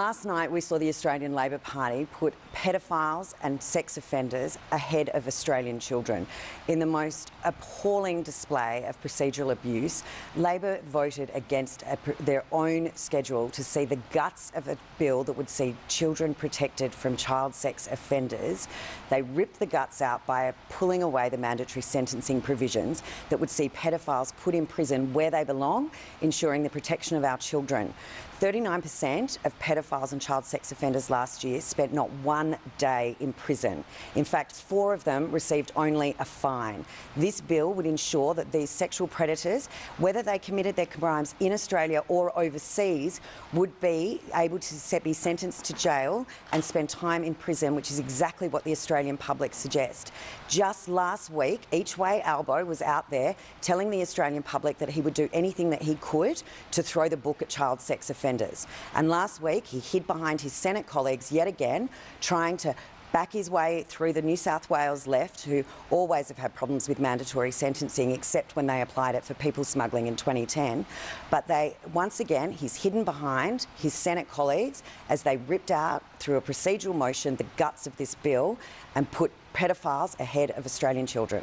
Last night we saw the Australian Labor Party put pedophiles and sex offenders ahead of Australian children. In the most appalling display of procedural abuse, Labor voted against their own schedule to see the guts of a bill that would see children protected from child sex offenders. They ripped the guts out by pulling away the mandatory sentencing provisions that would see pedophiles put in prison where they belong, ensuring the protection of our children. 39% of pedophiles and child sex offenders last year spent not one day in prison. In fact, 4 of them received only a fine. This bill would ensure that these sexual predators, whether they committed their crimes in Australia or overseas, would be able to be sentenced to jail and spend time in prison, which is exactly what the Australian public suggest. Just last week, Each Way Albo was out there telling the Australian public that he would do anything that he could to throw the book at child sex offenders. And last week he hid behind his Senate colleagues yet again, trying to back his way through the New South Wales left, who always have had problems with mandatory sentencing, except when they applied it for people smuggling in 2010. But once again, he's hidden behind his Senate colleagues as they ripped out, through a procedural motion, the guts of this bill and put pedophiles ahead of Australian children.